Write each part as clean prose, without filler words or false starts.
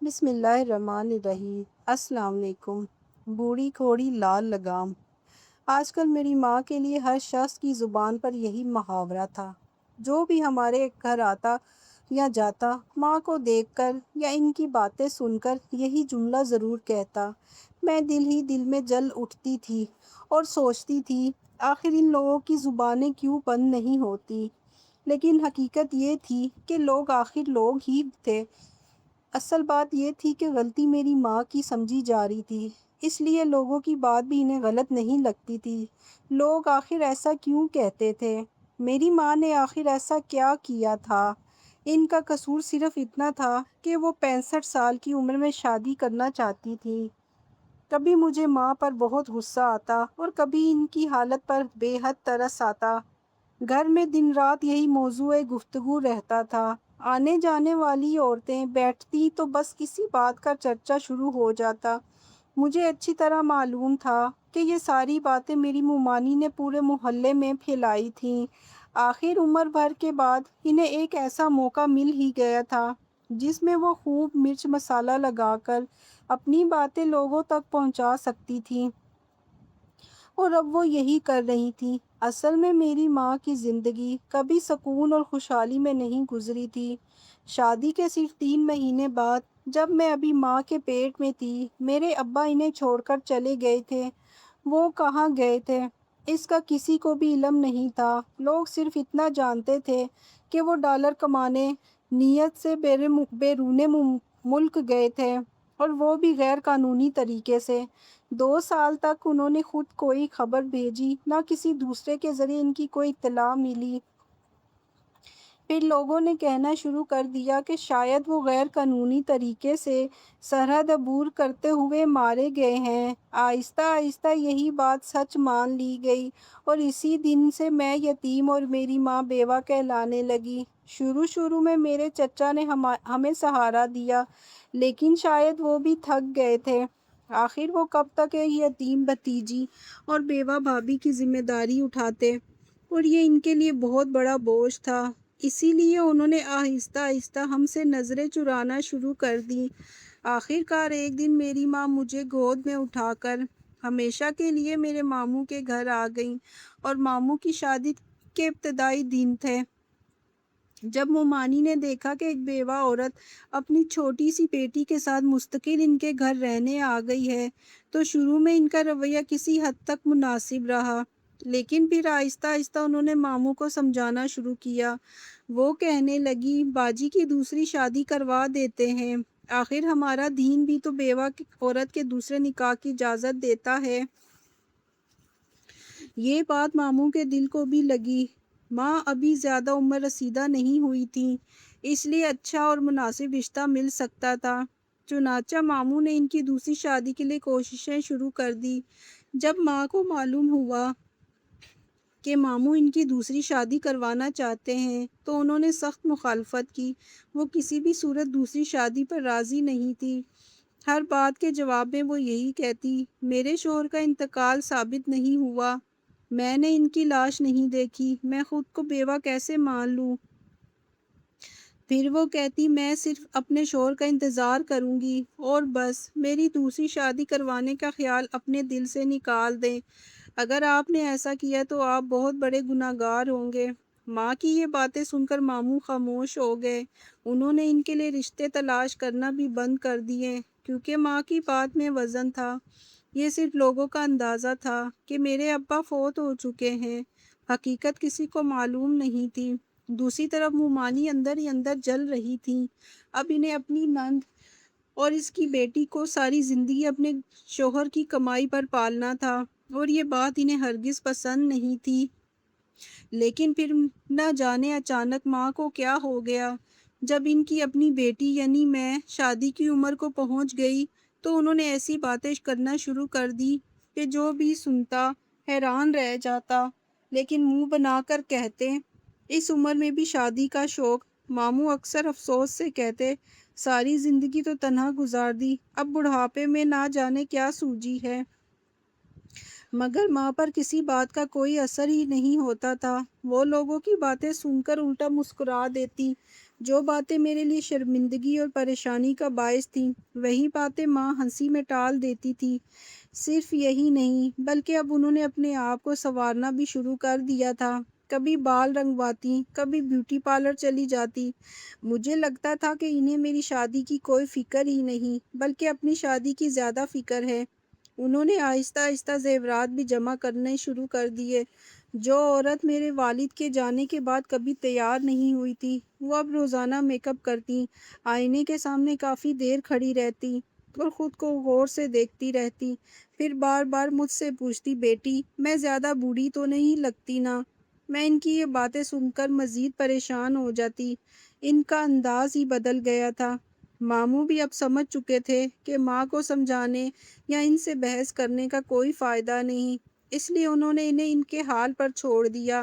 بسم اللہ الرحمن الرحیم۔ السلام علیکم۔ بوڑھی گھوڑی لال لگام۔ آج کل میری ماں کے لیے ہر شخص کی زبان پر یہی محاورہ تھا۔ جو بھی ہمارے گھر آتا یا جاتا، ماں کو دیکھ کر یا ان کی باتیں سن کر یہی جملہ ضرور کہتا۔ میں دل ہی دل میں جل اٹھتی تھی اور سوچتی تھی آخر ان لوگوں کی زبانیں کیوں بند نہیں ہوتی۔ لیکن حقیقت یہ تھی کہ لوگ آخر لوگ ہی تھے۔ اصل بات یہ تھی کہ غلطی میری ماں کی سمجھی جا رہی تھی، اس لیے لوگوں کی بات بھی انہیں غلط نہیں لگتی تھی۔ لوگ آخر ایسا کیوں کہتے تھے؟ میری ماں نے آخر ایسا کیا کیا تھا؟ ان کا قصور صرف اتنا تھا کہ وہ 65 سال کی عمر میں شادی کرنا چاہتی تھی۔ کبھی مجھے ماں پر بہت غصہ آتا اور کبھی ان کی حالت پر بے حد ترس آتا۔ گھر میں دن رات یہی موضوع گفتگو رہتا تھا۔ آنے جانے والی عورتیں بیٹھتی تو بس کسی بات کا چرچا شروع ہو جاتا۔ مجھے اچھی طرح معلوم تھا کہ یہ ساری باتیں میری مومانی نے پورے محلے میں پھیلائی تھیں۔ آخر عمر بھر کے بعد انہیں ایک ایسا موقع مل ہی گیا تھا جس میں وہ خوب مرچ مسالہ لگا کر اپنی باتیں لوگوں تک پہنچا سکتی تھیں، اور اب وہ یہی کر رہی تھی۔ اصل میں میری ماں کی زندگی کبھی سکون اور خوشحالی میں نہیں گزری تھی۔ شادی کے صرف 3 مہینے بعد، جب میں ابھی ماں کے پیٹ میں تھی، میرے ابا انہیں چھوڑ کر چلے گئے تھے۔ وہ کہاں گئے تھے اس کا کسی کو بھی علم نہیں تھا۔ لوگ صرف اتنا جانتے تھے کہ وہ ڈالر کمانے نیت سے بیرون ملک گئے تھے، اور وہ بھی غیر قانونی طریقے سے۔ 2 سال تک انہوں نے خود کوئی خبر بھیجی، نہ کسی دوسرے کے ذریعے ان کی کوئی اطلاع ملی۔ پھر لوگوں نے کہنا شروع کر دیا کہ شاید وہ غیر قانونی طریقے سے سرحد عبور کرتے ہوئے مارے گئے ہیں۔ آہستہ آہستہ یہی بات سچ مان لی گئی، اور اسی دن سے میں یتیم اور میری ماں بیوہ کہلانے لگی۔ شروع میں میرے چچا نے ہمیں سہارا دیا، لیکن شاید وہ بھی تھک گئے تھے۔ آخر وہ کب تک ایک یتیم بھتیجی اور بیوہ بھابھی کی ذمہ داری اٹھاتے، اور یہ ان کے لیے بہت بڑا بوجھ تھا۔ اسی لیے انہوں نے آہستہ آہستہ ہم سے نظریں چرانا شروع کر دیں۔ آخر کار ایک دن میری ماں مجھے گود میں اٹھا کر ہمیشہ کے لیے میرے ماموں کے گھر آ گئیں، اور ماموں کی شادی کے ابتدائی دن تھے۔ جب مومانی نے دیکھا کہ ایک بیوہ عورت اپنی چھوٹی سی بیٹی کے ساتھ مستقل ان کے گھر رہنے آ گئی ہے، تو شروع میں ان کا رویہ کسی حد تک مناسب رہا، لیکن پھر آہستہ آہستہ انہوں نے ماموں کو سمجھانا شروع کیا۔ وہ کہنے لگی، باجی کی دوسری شادی کروا دیتے ہیں، آخر ہمارا دین بھی تو بیوہ عورت کے دوسرے نکاح کی اجازت دیتا ہے۔ یہ بات ماموں کے دل کو بھی لگی۔ ماں ابھی زیادہ عمر رسیدہ نہیں ہوئی تھیں، اس لیے اچھا اور مناسب رشتہ مل سکتا تھا۔ چنانچہ ماموں نے ان کی دوسری شادی کے لیے کوششیں شروع کر دی۔ جب ماں کو معلوم ہوا کہ ماموں ان کی دوسری شادی کروانا چاہتے ہیں، تو انہوں نے سخت مخالفت کی۔ وہ کسی بھی صورت دوسری شادی پر راضی نہیں تھی۔ ہر بات کے جواب میں وہ یہی کہتی، میرے شوہر کا انتقال ثابت نہیں ہوا، میں نے ان کی لاش نہیں دیکھی، میں خود کو بیوہ کیسے مان لوں؟ پھر وہ کہتی، میں صرف اپنے شوہر کا انتظار کروں گی، اور بس میری دوسری شادی کروانے کا خیال اپنے دل سے نکال دیں۔ اگر آپ نے ایسا کیا تو آپ بہت بڑے گناہگار ہوں گے۔ ماں کی یہ باتیں سن کر ماموں خاموش ہو گئے۔ انہوں نے ان کے لیے رشتے تلاش کرنا بھی بند کر دیے، کیونکہ ماں کی بات میں وزن تھا۔ یہ صرف لوگوں کا اندازہ تھا کہ میرے ابا فوت ہو چکے ہیں، حقیقت کسی کو معلوم نہیں تھی۔ دوسری طرف مومانی اندر ہی اندر جل رہی تھیں۔ اب انہیں اپنی نند اور اس کی بیٹی کو ساری زندگی اپنے شوہر کی کمائی پر پالنا تھا، اور یہ بات انہیں ہرگز پسند نہیں تھی۔ لیکن پھر نہ جانے اچانک ماں کو کیا ہو گیا۔ جب ان کی اپنی بیٹی یعنی میں شادی کی عمر کو پہنچ گئی، تو انہوں نے ایسی باتیں کرنا شروع کر دی کہ جو بھی سنتا حیران رہ جاتا، لیکن منہ بنا کر کہتے، اس عمر میں بھی شادی کا شوق۔ ماموں اکثر افسوس سے کہتے، ساری زندگی تو تنہا گزار دی، اب بڑھاپے میں نہ جانے کیا سوجی ہے۔ مگر ماں پر کسی بات کا کوئی اثر ہی نہیں ہوتا تھا۔ وہ لوگوں کی باتیں سن کر الٹا مسکرا دیتی۔ جو باتیں میرے لیے شرمندگی اور پریشانی کا باعث تھیں وہی باتیں ماں ہنسی میں ٹال دیتی تھی۔ صرف یہی نہیں بلکہ اب انہوں نے اپنے آپ کو سنوارنا بھی شروع کر دیا تھا۔ کبھی بال رنگواتی، کبھی بیوٹی پارلر چلی جاتی۔ مجھے لگتا تھا کہ انہیں میری شادی کی کوئی فکر ہی نہیں بلکہ اپنی شادی کی زیادہ فکر ہے۔ انہوں نے آہستہ آہستہ زیورات بھی جمع کرنے شروع کر دیے۔ جو عورت میرے والد کے جانے کے بعد کبھی تیار نہیں ہوئی تھی وہ اب روزانہ میک اپ کرتی، آئینے کے سامنے کافی دیر کھڑی رہتی اور خود کو غور سے دیکھتی رہتی، پھر بار بار مجھ سے پوچھتی، بیٹی میں زیادہ بوڑھی تو نہیں لگتی نا؟ میں ان کی یہ باتیں سن کر مزید پریشان ہو جاتی۔ ان کا انداز ہی بدل گیا تھا۔ ماموں بھی اب سمجھ چکے تھے کہ ماں کو سمجھانے یا ان سے بحث کرنے کا کوئی فائدہ نہیں، اس لیے انہوں نے انہیں ان کے حال پر چھوڑ دیا۔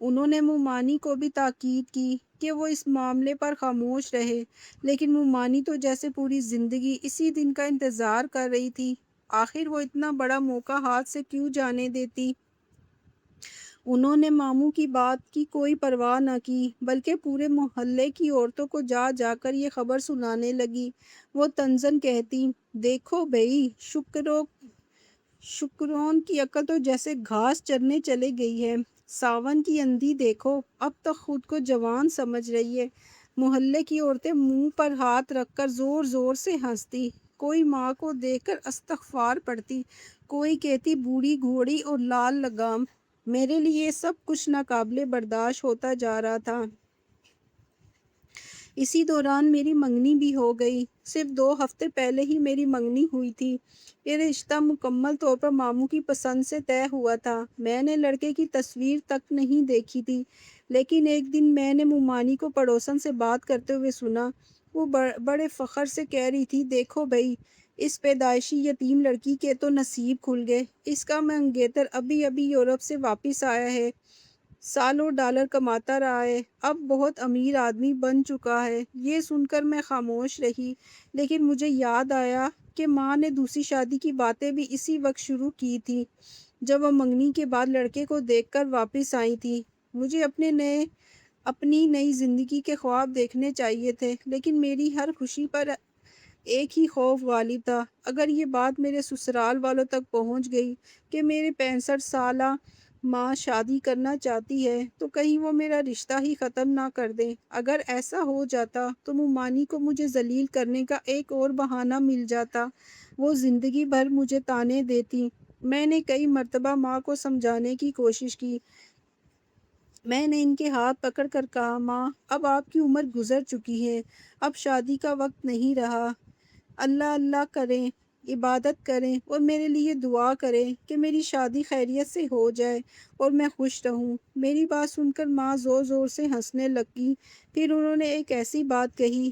انہوں نے مومانی کو بھی تاکید کی کہ وہ اس معاملے پر خاموش رہے، لیکن مومانی تو جیسے پوری زندگی اسی دن کا انتظار کر رہی تھی۔ آخر وہ اتنا بڑا موقع ہاتھ سے کیوں جانے دیتی؟ انہوں نے ماموں کی بات کی کوئی پرواہ نہ کی بلکہ پورے محلے کی عورتوں کو جا جا کر یہ خبر سنانے لگی۔ وہ طنزاً کہتی، دیکھو بھئی، شکرون کی عقل تو جیسے گھاس چرنے چلے گئی ہے۔ ساون کی اندھی دیکھو، اب تک خود کو جوان سمجھ رہی ہے۔ محلے کی عورتیں منہ پر ہاتھ رکھ کر زور زور سے ہنستی، کوئی ماں کو دیکھ کر استغفار پڑھتی، کوئی کہتی بوڑھی گھوڑی اور لال لگام۔ میرے لیے یہ سب کچھ ناقابل برداشت ہوتا جا رہا تھا۔ اسی دوران میری منگنی بھی ہو گئی۔ صرف 2 ہفتے پہلے ہی میری منگنی ہوئی تھی۔ یہ رشتہ مکمل طور پر ماموں کی پسند سے طے ہوا تھا۔ میں نے لڑکے کی تصویر تک نہیں دیکھی تھی، لیکن ایک دن میں نے مومانی کو پڑوسن سے بات کرتے ہوئے سنا۔ وہ بڑے فخر سے کہہ رہی تھی، دیکھو بھائی، اس پیدائشی یتیم لڑکی کے تو نصیب کھل گئے۔ اس کا منگیتر ابھی ابھی یورپ سے واپس آیا ہے، سالوں ڈالر کماتا رہا ہے، اب بہت امیر آدمی بن چکا ہے۔ یہ سن کر میں خاموش رہی، لیکن مجھے یاد آیا کہ ماں نے دوسری شادی کی باتیں بھی اسی وقت شروع کی تھی جب وہ منگنی کے بعد لڑکے کو دیکھ کر واپس آئی تھی۔ مجھے اپنی نئی زندگی کے خواب دیکھنے چاہیے تھے، لیکن میری ہر خوشی پر ایک ہی خوف غالب تھا۔ اگر یہ بات میرے سسرال والوں تک پہنچ گئی کہ میرے 65 سالہ ماں شادی کرنا چاہتی ہے تو کہیں وہ میرا رشتہ ہی ختم نہ کر دیں۔ اگر ایسا ہو جاتا تو مومانی کو مجھے ذلیل کرنے کا ایک اور بہانہ مل جاتا۔ وہ زندگی بھر مجھے طعنے دیتی۔ میں نے کئی مرتبہ ماں کو سمجھانے کی کوشش کی۔ میں نے ان کے ہاتھ پکڑ کر کہا، ماں، اب آپ کی عمر گزر چکی ہے، اب شادی کا وقت نہیں رہا۔ اللہ اللہ کریں، عبادت کریں اور میرے لیے دعا کریں کہ میری شادی خیریت سے ہو جائے اور میں خوش رہوں۔ میری بات سن کر ماں زور زور سے ہنسنے لگی۔ پھر انہوں نے ایک ایسی بات کہی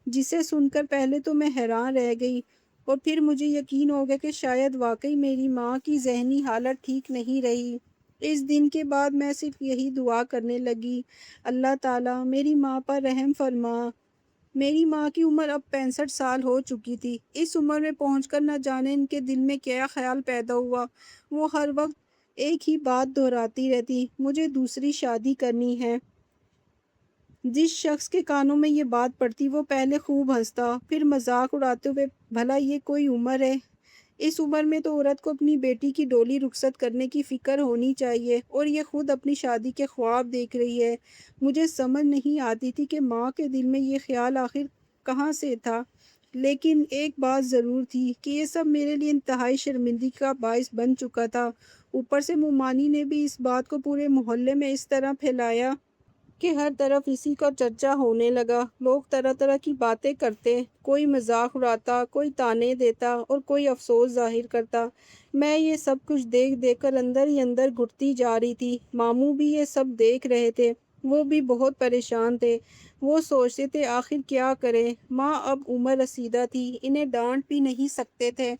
جسے سن کر پہلے تو میں حیران رہ گئی اور پھر مجھے یقین ہو گیا کہ شاید واقعی میری ماں کی ذہنی حالت ٹھیک نہیں رہی۔ اس دن کے بعد میں صرف یہی دعا کرنے لگی، اللہ تعالیٰ میری ماں پر رحم فرما۔ میری ماں کی عمر اب 65 سال ہو چکی تھی۔ اس عمر میں پہنچ کر نہ جانے ان کے دل میں کیا خیال پیدا ہوا۔ وہ ہر وقت ایک ہی بات دہراتی رہتی، مجھے دوسری شادی کرنی ہے۔ جس شخص کے کانوں میں یہ بات پڑتی وہ پہلے خوب ہنستا، پھر مذاق اڑاتے ہوئے، بھلا یہ کوئی عمر ہے؟ اس عمر میں تو عورت کو اپنی بیٹی کی ڈولی رخصت کرنے کی فکر ہونی چاہیے، اور یہ خود اپنی شادی کے خواب دیکھ رہی ہے۔ مجھے سمجھ نہیں آتی تھی کہ ماں کے دل میں یہ خیال آخر کہاں سے تھا، لیکن ایک بات ضرور تھی کہ یہ سب میرے لیے انتہائی شرمندگی کا باعث بن چکا تھا۔ اوپر سے مومانی نے بھی اس بات کو پورے محلے میں اس طرح پھیلایا کہ ہر طرف اسی کا چرچا ہونے لگا۔ لوگ طرح طرح کی باتیں کرتے، کوئی مذاق اڑاتا، کوئی طعنے دیتا اور کوئی افسوس ظاہر کرتا۔ میں یہ سب کچھ دیکھ دیکھ کر اندر ہی اندر گھٹتی جا رہی تھی۔ ماموں بھی یہ سب دیکھ رہے تھے، وہ بھی بہت پریشان تھے۔ وہ سوچتے تھے آخر کیا کریں، ماں اب عمر رسیدہ تھی، انہیں ڈانٹ بھی نہیں سکتے تھے،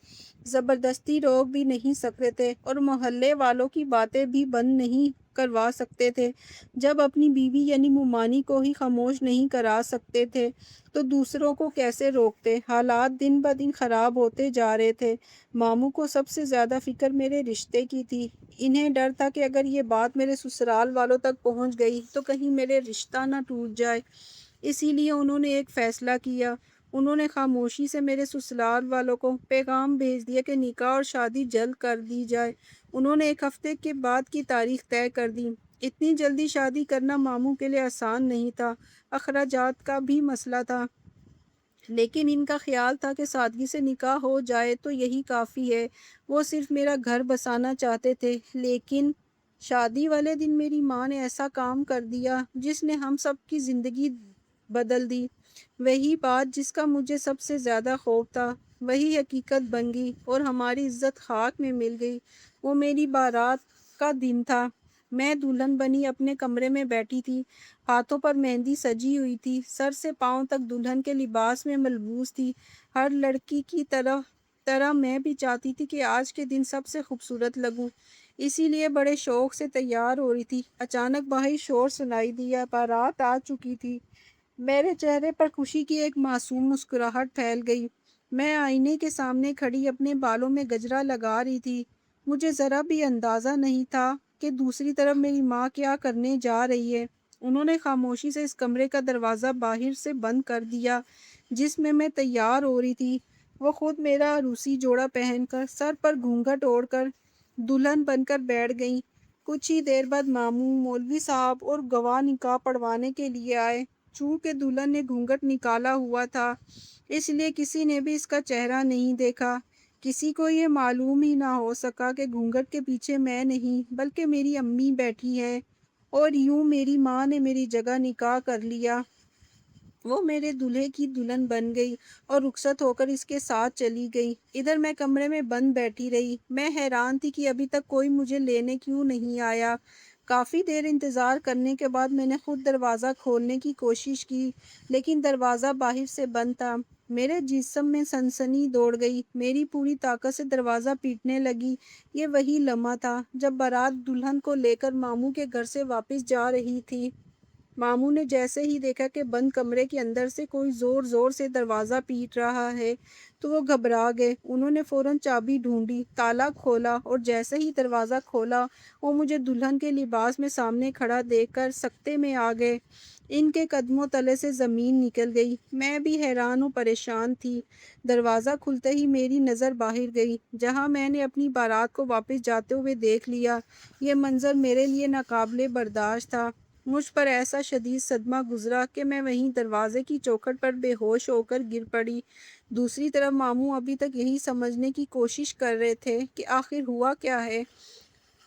زبردستی روک بھی نہیں سکتے تھے اور محلے والوں کی باتیں بھی بند نہیں کروا سکتے تھے۔ جب اپنی بیوی یعنی مومانی کو ہی خاموش نہیں کرا سکتے تھے تو دوسروں کو کیسے روکتے؟ حالات دن بہ دن خراب ہوتے جا رہے تھے۔ ماموں کو سب سے زیادہ فکر میرے رشتے کی تھی۔ انہیں ڈر تھا کہ اگر یہ بات میرے سسرال والوں تک پہنچ گئی تو کہیں میرے رشتہ نہ ٹوٹ جائے۔ اسی لیے انہوں نے ایک فیصلہ کیا۔ انہوں نے خاموشی سے میرے سسرال والوں کو پیغام بھیج دیا کہ نکاح اور شادی جلد کر دی جائے۔ انہوں نے 1 ہفتے کے بعد کی تاریخ طے کر دی۔ اتنی جلدی شادی کرنا ماموں کے لیے آسان نہیں تھا، اخراجات کا بھی مسئلہ تھا، لیکن ان کا خیال تھا کہ سادگی سے نکاح ہو جائے تو یہی کافی ہے۔ وہ صرف میرا گھر بسانا چاہتے تھے، لیکن شادی والے دن میری ماں نے ایسا کام کر دیا جس نے ہم سب کی زندگی بدل دی۔ وہی بات جس کا مجھے سب سے زیادہ خوف تھا، وہی حقیقت بن گئی اور ہماری عزت خاک میں مل گئی۔ وہ میری بارات کا دن تھا۔ میں دلہن بنی اپنے کمرے میں بیٹھی تھی، ہاتھوں پر مہندی سجی ہوئی تھی، سر سے پاؤں تک دلہن کے لباس میں ملبوس تھی۔ ہر لڑکی کی طرح میں بھی چاہتی تھی کہ آج کے دن سب سے خوبصورت لگوں، اسی لیے بڑے شوق سے تیار ہو رہی تھی۔ اچانک باہر شور سنائی دیا، بارات آ چکی تھی۔ میرے چہرے پر خوشی کی ایک معصوم مسکراہٹ پھیل گئی۔ میں آئینے کے سامنے کھڑی اپنے بالوں میں گجرا لگا رہی تھی۔ مجھے ذرا بھی اندازہ نہیں تھا کہ دوسری طرف میری ماں کیا کرنے جا رہی ہے۔ انہوں نے خاموشی سے اس کمرے کا دروازہ باہر سے بند کر دیا جس میں تیار ہو رہی تھی۔ وہ خود میرا عروسی جوڑا پہن کر، سر پر گھونگھٹ اوڑھ کر دلہن بن کر بیٹھ گئیں۔ کچھ ہی دیر بعد ماموں، مولوی صاحب اور گواہ نکاح پڑھوانے کے لیے آئے۔ چونکہ دلہن نے گھونگھٹ نکالا ہوا تھا، اس لیے کسی نے بھی اس کا چہرہ نہیں دیکھا۔ کسی کو یہ معلوم ہی نہ ہو سکا کہ گھونگھٹ کے پیچھے میں نہیں بلکہ میری امی بیٹھی ہے، اور یوں میری ماں نے میری جگہ نکاح کر لیا۔ وہ میرے دولہے کی دلہن بن گئی اور رخصت ہو کر اس کے ساتھ چلی گئی۔ ادھر میں کمرے میں بند بیٹھی رہی۔ میں حیران تھی کہ ابھی تک کوئی مجھے لینے کیوں نہیں آیا۔ کافی دیر انتظار کرنے کے بعد میں نے خود دروازہ کھولنے کی کوشش کی، لیکن دروازہ باہر سے بند تھا۔ میرے جسم میں سنسنی دوڑ گئی، میری پوری طاقت سے دروازہ پیٹنے لگی۔ یہ وہی لمحہ تھا جب بارات دلہن کو لے کر ماموں کے گھر سے واپس جا رہی تھی۔ ماموں نے جیسے ہی دیکھا کہ بند کمرے کے اندر سے کوئی زور زور سے دروازہ پیٹ رہا ہے تو وہ گھبرا گئے۔ انہوں نے فوراً چابی ڈھونڈی، تالا کھولا اور جیسے ہی دروازہ کھولا وہ مجھے دلہن کے لباس میں سامنے کھڑا دیکھ کر سکتے میں آ گئے۔ ان کے قدموں تلے سے زمین نکل گئی۔ میں بھی حیران و پریشان تھی۔ دروازہ کھلتے ہی میری نظر باہر گئی، جہاں میں نے اپنی بارات کو واپس جاتے ہوئے دیکھ لیا۔ یہ منظر میرے لیے ناقابل برداشت تھا۔ مجھ پر ایسا شدید صدمہ گزرا کہ میں وہیں دروازے کی چوکھٹ پر بے ہوش ہو کر گر پڑی۔ دوسری طرف ماموں ابھی تک یہی سمجھنے کی کوشش کر رہے تھے کہ آخر ہوا کیا ہے۔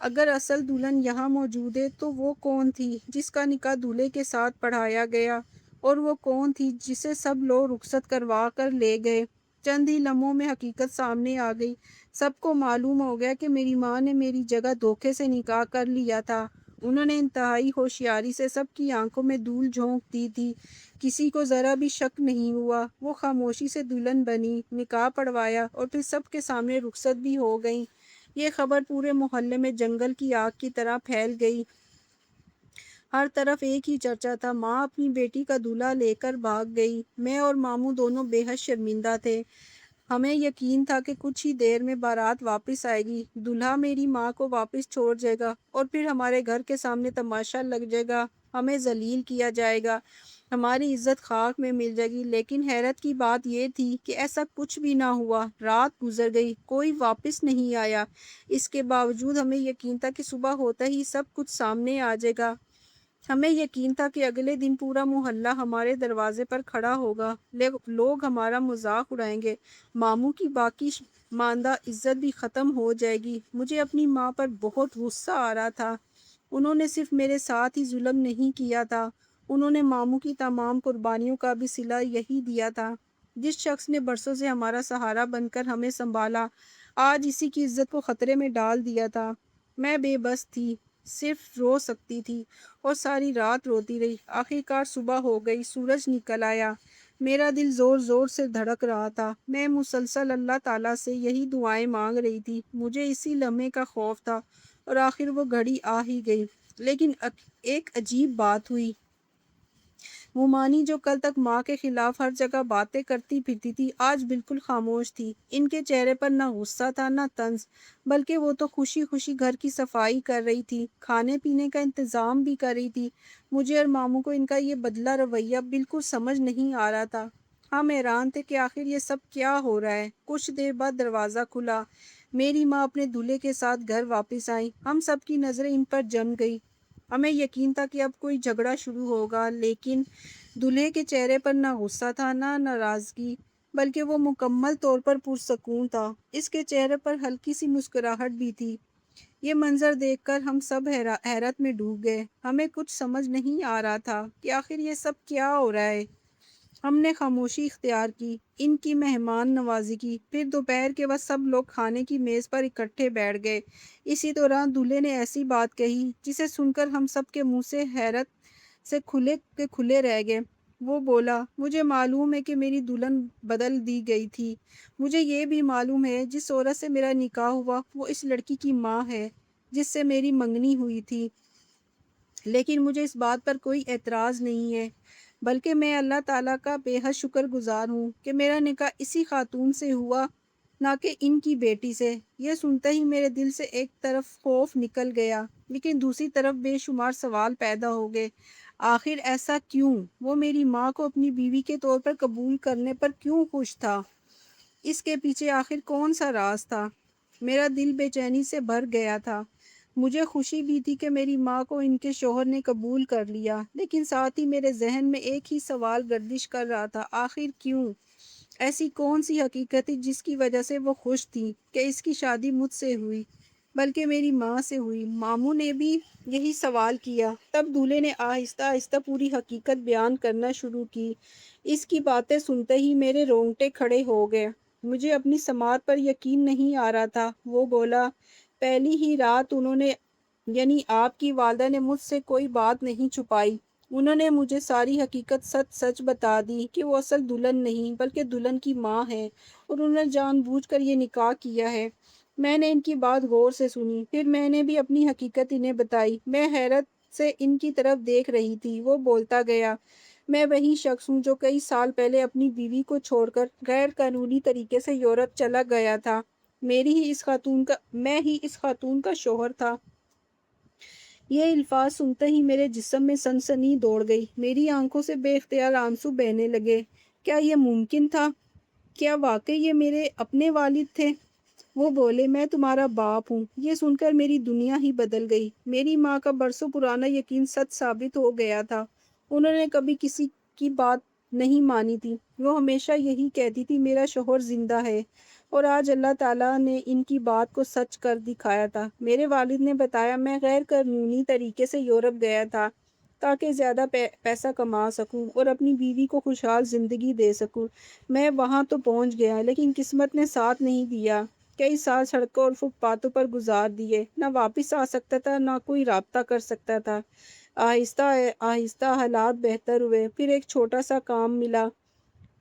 اگر اصل دلہن یہاں موجود ہے تو وہ کون تھی جس کا نکاح دولہے کے ساتھ پڑھایا گیا، اور وہ کون تھی جسے سب لوگ رخصت کروا کر لے گئے؟ چند ہی لمحوں میں حقیقت سامنے آ گئی۔ سب کو معلوم ہو گیا کہ میری ماں نے میری جگہ دھوکے سے نکاح کر لیا تھا۔ انہوں نے انتہائی ہوشیاری سے سب کی آنکھوں میں دھول جھونک دی تھی۔ کسی کو ذرا بھی شک نہیں ہوا۔ وہ خاموشی سے دلہن بنی، نکاح پڑھوایا اور پھر سب کے سامنے رخصت بھی ہو گئیں۔ یہ خبر پورے محلے میں جنگل کی آگ کی طرح پھیل گئی۔ ہر طرف ایک ہی چرچا تھا، ماں اپنی بیٹی کا دولہا لے کر بھاگ گئی۔ میں اور ماموں دونوں بے حد شرمندہ تھے۔ ہمیں یقین تھا کہ کچھ ہی دیر میں بارات واپس آئے گی، دولہا میری ماں کو واپس چھوڑ جائے گا اور پھر ہمارے گھر کے سامنے تماشا لگ جائے گا، ہمیں ذلیل کیا جائے گا، ہماری عزت خاک میں مل جائے گی۔ لیکن حیرت کی بات یہ تھی کہ ایسا کچھ بھی نہ ہوا۔ رات گزر گئی، کوئی واپس نہیں آیا۔ اس کے باوجود ہمیں یقین تھا کہ صبح ہوتا ہی سب کچھ سامنے آ جائے گا۔ ہمیں یقین تھا کہ اگلے دن پورا محلہ ہمارے دروازے پر کھڑا ہوگا، لوگ ہمارا مذاق اڑائیں گے، ماموں کی باقی ماندہ عزت بھی ختم ہو جائے گی۔ مجھے اپنی ماں پر بہت غصہ آ رہا تھا۔ انہوں نے صرف میرے ساتھ ہی ظلم نہیں کیا تھا، انہوں نے ماموں کی تمام قربانیوں کا بھی صلہ یہی دیا تھا۔ جس شخص نے برسوں سے ہمارا سہارا بن کر ہمیں سنبھالا، آج اسی کی عزت کو خطرے میں ڈال دیا تھا۔ میں بے بس تھی، صرف رو سکتی تھی اور ساری رات روتی رہی۔ آخرکار صبح ہو گئی، سورج نکل آیا۔ میرا دل زور زور سے دھڑک رہا تھا۔ میں مسلسل اللہ تعالیٰ سے یہی دعائیں مانگ رہی تھی۔ مجھے اسی لمحے کا خوف تھا اور آخر وہ گھڑی آ ہی گئی۔ لیکن ایک عجیب بات ہوئی۔ وہ مانی جو کل تک ماں کے خلاف ہر جگہ باتیں کرتی پھرتی تھی، آج بالکل خاموش تھی۔ ان کے چہرے پر نہ غصہ تھا نہ طنز، بلکہ وہ تو خوشی خوشی گھر کی صفائی کر رہی تھی، کھانے پینے کا انتظام بھی کر رہی تھی۔ مجھے اور ماموں کو ان کا یہ بدلہ رویہ بالکل سمجھ نہیں آ رہا تھا۔ ہم حیران تھے کہ آخر یہ سب کیا ہو رہا ہے۔ کچھ دیر بعد دروازہ کھلا، میری ماں اپنے دولہے کے ساتھ گھر واپس آئی۔ ہم سب کی نظریں ان پر جم گئی۔ ہمیں یقین تھا کہ اب کوئی جھگڑا شروع ہوگا، لیکن دولہے کے چہرے پر نہ غصہ تھا نہ ناراضگی، بلکہ وہ مکمل طور پر پرسکون تھا۔ اس کے چہرے پر ہلکی سی مسکراہٹ بھی تھی۔ یہ منظر دیکھ کر ہم سب حیرت میں ڈوب گئے۔ ہمیں کچھ سمجھ نہیں آ رہا تھا کہ آخر یہ سب کیا ہو رہا ہے۔ ہم نے خاموشی اختیار کی، ان کی مہمان نوازی کی، پھر دوپہر کے وقت سب لوگ کھانے کی میز پر اکٹھے بیٹھ گئے۔ اسی دوران دولہے نے ایسی بات کہی جسے سن کر ہم سب کے منہ سے حیرت سے کھلے کے کھلے رہ گئے۔ وہ بولا، مجھے معلوم ہے کہ میری دلہن بدل دی گئی تھی۔ مجھے یہ بھی معلوم ہے جس عورت سے میرا نکاح ہوا وہ اس لڑکی کی ماں ہے جس سے میری منگنی ہوئی تھی، لیکن مجھے اس بات پر کوئی اعتراض نہیں ہے، بلکہ میں اللہ تعالیٰ کا بے حد شکر گزار ہوں کہ میرا نکاح اسی خاتون سے ہوا، نہ کہ ان کی بیٹی سے۔ یہ سنتے ہی میرے دل سے ایک طرف خوف نکل گیا، لیکن دوسری طرف بے شمار سوال پیدا ہو گئے۔ آخر ایسا کیوں؟ وہ میری ماں کو اپنی بیوی کے طور پر قبول کرنے پر کیوں خوش تھا؟ اس کے پیچھے آخر کون سا راز تھا؟ میرا دل بے چینی سے بھر گیا تھا۔ مجھے خوشی بھی تھی کہ میری ماں کو ان کے شوہر نے قبول کر لیا، لیکن ساتھ ہی میرے ذہن میں ایک ہی سوال گردش کر رہا تھا، آخر کیوں؟ ایسی کون سی حقیقت تھی جس کی وجہ سے وہ خوش تھی کہ اس کی شادی مجھ سے ہوئی، بلکہ میری ماں سے ہوئی؟ ماموں نے بھی یہی سوال کیا۔ تب دولہے نے آہستہ آہستہ پوری حقیقت بیان کرنا شروع کی۔ اس کی باتیں سنتے ہی میرے رونگٹے کھڑے ہو گئے۔ مجھے اپنی سماعت پر یقین نہیں آ رہا تھا۔ وہ بولا، پہلی ہی رات انہوں نے، یعنی آپ کی والدہ نے مجھ سے کوئی بات نہیں چھپائی۔ انہوں نے مجھے ساری حقیقت سچ سچ بتا دی کہ وہ اصل دلہن نہیں بلکہ دلہن کی ماں ہے، اور انہوں نے جان بوجھ کر یہ نکاح کیا ہے۔ میں نے ان کی بات غور سے سنی، پھر میں نے بھی اپنی حقیقت انہیں بتائی۔ میں حیرت سے ان کی طرف دیکھ رہی تھی۔ وہ بولتا گیا، میں وہی شخص ہوں جو کئی سال پہلے اپنی بیوی کو چھوڑ کر غیر قانونی طریقے سے یورپ چلا گیا تھا۔ میں ہی اس خاتون کا شوہر تھا۔ یہ الفاظ سنتے ہی میرے جسم میں سنسنی دوڑ گئی۔ میری آنکھوں سے بے اختیار آنسو بہنے لگے۔ کیا یہ ممکن تھا؟ کیا واقعی یہ میرے اپنے والد تھے؟ وہ بولے، میں تمہارا باپ ہوں۔ یہ سن کر میری دنیا ہی بدل گئی۔ میری ماں کا برسوں پرانا یقین سچ ثابت ہو گیا تھا۔ انہوں نے کبھی کسی کی بات نہیں مانی تھی۔ وہ ہمیشہ یہی کہتی تھی، میرا شوہر زندہ ہے، اور آج اللہ تعالیٰ نے ان کی بات کو سچ کر دکھایا تھا۔ میرے والد نے بتایا، میں غیر قانونی طریقے سے یورپ گیا تھا تاکہ زیادہ پیسہ کما سکوں اور اپنی بیوی کو خوشحال زندگی دے سکوں۔ میں وہاں تو پہنچ گیا، لیکن قسمت نے ساتھ نہیں دیا۔ کئی سال سڑکوں اور فٹ پاتھوں پر گزار دیے، نہ واپس آ سکتا تھا نہ کوئی رابطہ کر سکتا تھا۔ آہستہ آہستہ حالات بہتر ہوئے، پھر ایک چھوٹا سا کام ملا،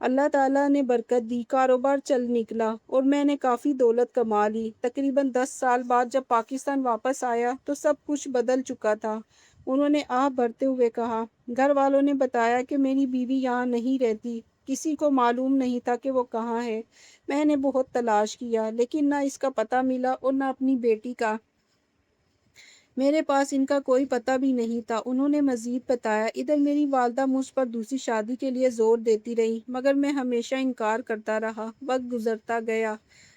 اللہ تعالیٰ نے برکت دی، کاروبار چل نکلا اور میں نے کافی دولت کما لی۔ تقریباً 10 سال بعد جب پاکستان واپس آیا تو سب کچھ بدل چکا تھا۔ انہوں نے آہ بھرتے ہوئے کہا، گھر والوں نے بتایا کہ میری بیوی یہاں نہیں رہتی، کسی کو معلوم نہیں تھا کہ وہ کہاں ہے۔ میں نے بہت تلاش کیا، لیکن نہ اس کا پتہ ملا اور نہ اپنی بیٹی کا۔ میرے پاس ان کا کوئی پتہ بھی نہیں تھا۔ انہوں نے مزید بتایا، ادھر میری والدہ مجھ پر دوسری شادی کے لیے زور دیتی رہی، مگر میں ہمیشہ انکار کرتا رہا۔ وقت گزرتا گیا،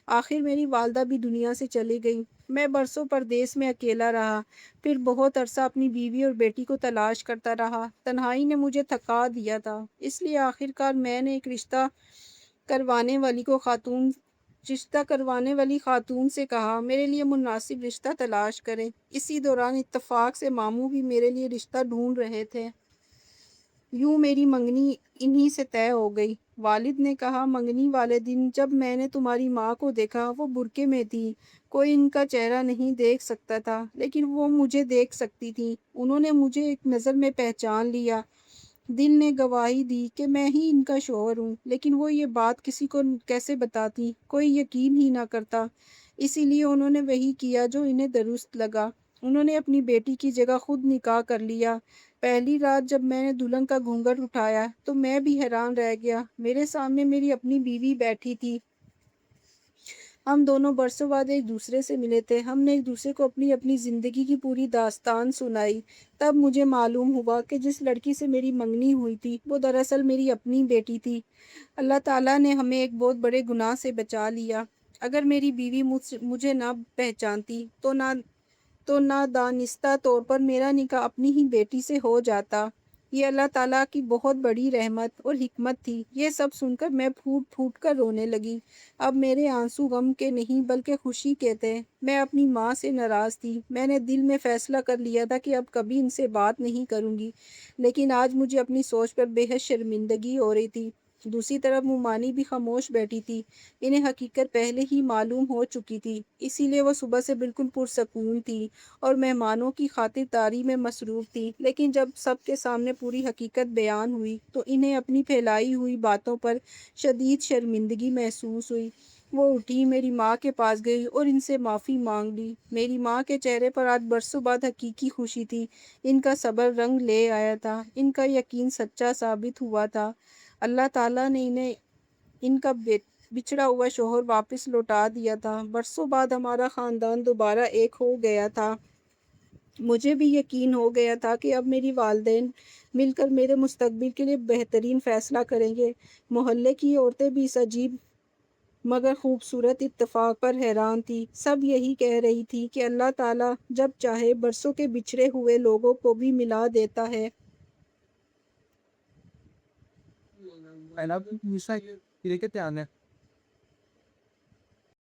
آخر میری والدہ بھی دنیا سے چلی گئی۔ میں برسوں پردیس میں اکیلا رہا، پھر بہت عرصہ اپنی بیوی اور بیٹی کو تلاش کرتا رہا۔ تنہائی نے مجھے تھکا دیا تھا، اس لیے آخرکار میں نے ایک رشتہ کروانے والی خاتون سے کہا، میرے لیے مناسب رشتہ تلاش کریں۔ اسی دوران اتفاق سے ماموں بھی میرے لیے رشتہ ڈھونڈ رہے تھے۔ یوں میری منگنی انہی سے طے ہو گئی۔ والد نے کہا، منگنی والے دن جب میں نے تمہاری ماں کو دیکھا، وہ برقعے میں تھی، کوئی ان کا چہرہ نہیں دیکھ سکتا تھا، لیکن وہ مجھے دیکھ سکتی تھی۔ انہوں نے مجھے ایک نظر میں پہچان لیا۔ دل نے گواہی دی کہ میں ہی ان کا شوہر ہوں، لیکن وہ یہ بات کسی کو کیسے بتاتی؟ کوئی یقین ہی نہ کرتا۔ اسی لیے انہوں نے وہی کیا جو انہیں درست لگا۔ انہوں نے اپنی بیٹی کی جگہ خود نکاح کر لیا۔ پہلی رات جب میں نے دلہن کا گھونگھٹ اٹھایا تو میں بھی حیران رہ گیا۔ میرے سامنے میری اپنی بیوی بیٹھی تھی۔ ہم دونوں برسوں بعد ایک دوسرے سے ملے تھے۔ ہم نے ایک دوسرے کو اپنی اپنی زندگی کی پوری داستان سنائی۔ تب مجھے معلوم ہوا کہ جس لڑکی سے میری منگنی ہوئی تھی وہ دراصل میری اپنی بیٹی تھی۔ اللہ تعالیٰ نے ہمیں ایک بہت بڑے گناہ سے بچا لیا۔ اگر میری بیوی مجھے نہ پہچانتی تو نادانستہ طور پر میرا نکاح اپنی ہی بیٹی سے ہو جاتا۔ یہ اللہ تعالیٰ کی بہت بڑی رحمت اور حکمت تھی۔ یہ سب سن کر میں پھوٹ پھوٹ کر رونے لگی۔ اب میرے آنسو غم کے نہیں بلکہ خوشی کے تھے۔ میں اپنی ماں سے ناراض تھی۔ میں نے دل میں فیصلہ کر لیا تھا کہ اب کبھی ان سے بات نہیں کروں گی، لیکن آج مجھے اپنی سوچ پر بے حد شرمندگی ہو رہی تھی۔ دوسری طرف مومانی بھی خاموش بیٹھی تھی۔ انہیں حقیقت پہلے ہی معلوم ہو چکی تھی، اسی لیے وہ صبح سے بالکل پرسکون تھی اور مہمانوں کی خاطر داری میں مصروف تھی۔ لیکن جب سب کے سامنے پوری حقیقت بیان ہوئی تو انہیں اپنی پھیلائی ہوئی باتوں پر شدید شرمندگی محسوس ہوئی۔ وہ اٹھی، میری ماں کے پاس گئی اور ان سے معافی مانگ لی۔ میری ماں کے چہرے پر آج برسوں بعد حقیقی خوشی تھی۔ ان کا صبر رنگ لے آیا تھا، ان کا یقین سچا ثابت ہوا تھا۔ اللہ تعالیٰ نے انہیں ان کا بچھڑا ہوا شوہر واپس لوٹا دیا تھا۔ برسوں بعد ہمارا خاندان دوبارہ ایک ہو گیا تھا۔ مجھے بھی یقین ہو گیا تھا کہ اب میری والدین مل کر میرے مستقبل کے لیے بہترین فیصلہ کریں گے۔ محلے کی عورتیں بھی اس عجیب مگر خوبصورت اتفاق پر حیران تھی۔ سب یہی کہہ رہی تھی کہ اللہ تعالیٰ جب چاہے برسوں کے بچھڑے ہوئے لوگوں کو بھی ملا دیتا ہے۔ Einer Bücher, die Tiane.